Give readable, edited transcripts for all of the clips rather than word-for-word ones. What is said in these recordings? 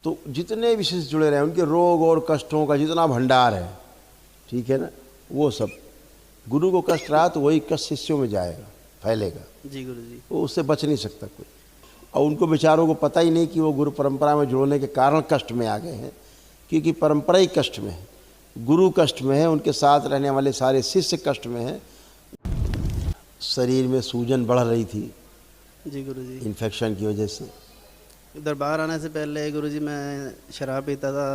तो जितने भी शिष्य जुड़े रहे उनके रोग और कष्टों का जितना भंडार है, ठीक है ना, वो सब गुरु को कष्ट रहा तो वही कष्ट शिष्यों में जाएगा, फैलेगा जी गुरु जी। वो उससे बच नहीं सकता कोई। और उनको बेचारों को पता ही नहीं कि वो गुरु परंपरा में जुड़ने के कारण कष्ट में आ गए हैं, क्योंकि परंपरा ही कष्ट में है, गुरु कष्ट में है, उनके साथ रहने वाले सारे शिष्य कष्ट में हैं। शरीर में सूजन बढ़ रही थी जी गुरु जी। इन्फेक्शन की वजह से। दरबार आने से पहले गुरु जी मैं शराब पीता था,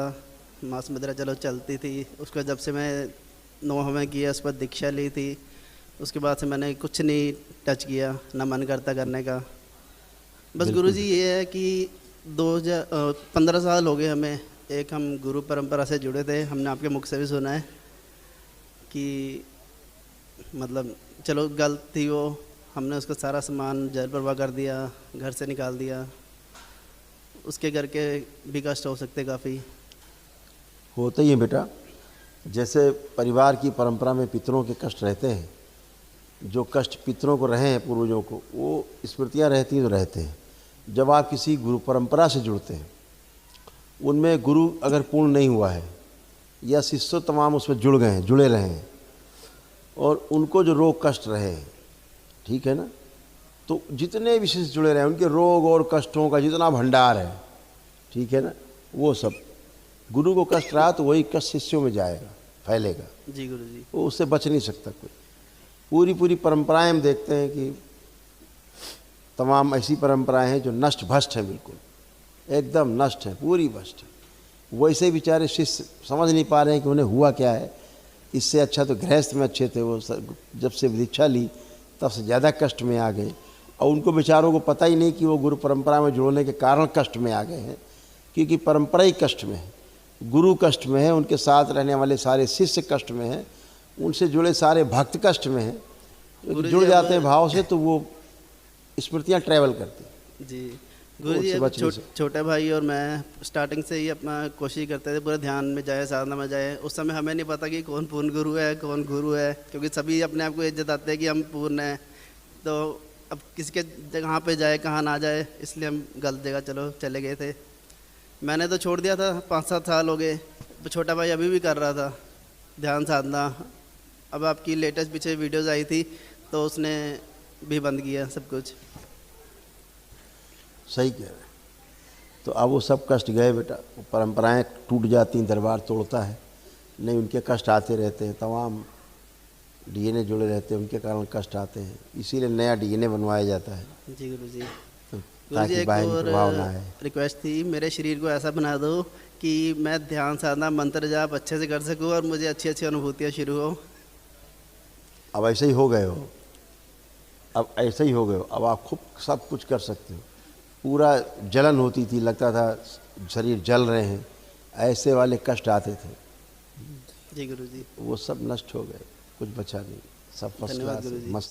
मांस मदिरा चलो चलती थी। उसको जब से मैं 9 हमें किया, उस पर दीक्षा ली थी, उसके बाद से मैंने कुछ नहीं टच किया, ना मन करता करने का। बस गुरु जी ये है कि 15 साल हो गए हमें, एक हम गुरु परंपरा से जुड़े थे। हमने आपके मुख से भी सुना है कि मतलब चलो गलत थी वो, हमने उसका सारा सामान जल प्रवाह कर दिया, घर से निकाल दिया। उसके करके भी कष्ट हो सकते काफ़ी। होता ही है बेटा, जैसे परिवार की परंपरा में पितरों के कष्ट रहते हैं, जो कष्ट पितरों को रहे हैं पूर्वजों को, वो स्मृतियाँ रहती हैं तो रहते हैं। जब आप किसी गुरु परंपरा से जुड़ते हैं, उनमें गुरु अगर पूर्ण नहीं हुआ है या शिष्य तमाम उसमें जुड़ गए हैं, जुड़े रहे हैं, और उनको जो रोग कष्ट रहे, ठीक है ना, तो जितने भी शिष्य जुड़े रहे उनके रोग और कष्टों का जितना भंडार है, ठीक है ना, वो सब गुरु को कष्ट रहा तो वही कष्ट शिष्यों में जाएगा, फैलेगा जी गुरु जी। वो उससे बच नहीं सकता कोई। पूरी परंपराएं हम देखते हैं कि तमाम ऐसी परंपराएं हैं जो नष्ट भ्रष्ट हैं, बिल्कुल एकदम नष्ट है, पूरी भ्रष्ट है। वैसे बेचारे शिष्य समझ नहीं पा रहे हैं कि उन्हें हुआ क्या है। इससे अच्छा तो गृहस्थ में अच्छे थे, वो जब से दीक्षा ली तब से ज़्यादा कष्ट में आ गए, और उनको बेचारों को पता ही नहीं कि वो गुरु परंपरा में जुड़ने के कारण कष्ट में आ गए हैं, क्योंकि परंपरा ही कष्ट में है, गुरु कष्ट में है, उनके साथ रहने वाले सारे शिष्य कष्ट में हैं, उनसे जुड़े सारे भक्त कष्ट में हैं। जुड़ जाते हैं भाव से तो वो स्मृतियाँ ट्रैवल करती हैं। जी गुरु जी, अब छोटे भाई और मैं स्टार्टिंग से ही अपना कोशिश करते थे पूरे ध्यान में जाए, साधना में जाए। उस समय हमें नहीं पता कि कौन पूर्ण गुरु है, कौन गुरु है, क्योंकि सभी अपने आप को ये जताते हैं कि हम पूर्ण हैं। तो अब किसके जगह पे जाए, कहाँ ना जाए, इसलिए हम गलत जगह चले गए थे। मैंने तो छोड़ दिया था, 5-7 साल हो गए। छोटा भाई अभी भी कर रहा था ध्यान साधना। अब आपकी लेटेस्ट पीछे वीडियोज़ आई थी तो उसने भी बंद किया सब कुछ। सही कह रहे हैं। तो अब वो सब कष्ट गए बेटा, वो परंपराएं टूट जाती हैं, दरबार तोड़ता है, नहीं उनके कष्ट आते रहते हैं, तमाम डीएनए जुड़े रहते हैं, उनके कारण कष्ट आते हैं, इसीलिए नया डीएनए बनवाया जाता है। जी गुरु जी। तो गुरु जी, ताकि एक बाहरी प्रभाव ना आए। रिक्वेस्ट थी, मेरे शरीर को ऐसा बना दो कि मैं ध्यान साधना मंत्र जाप अच्छे से कर सकूं और मुझे अच्छी अच्छी अनुभूतियाँ शुरू हो। अब ऐसे ही हो गए हो, अब ऐसे ही हो गए हो, अब आप खूब सब कुछ कर सकते हो। पूरा जलन होती थी, लगता था शरीर जल रहे हैं, ऐसे वाले कष्ट आते थे। जी गुरु जी। वो सब नष्ट हो गए, कुछ बचा नहीं, सब फर्स्ट धन्यवाद क्लास गुरु जी। मस्त।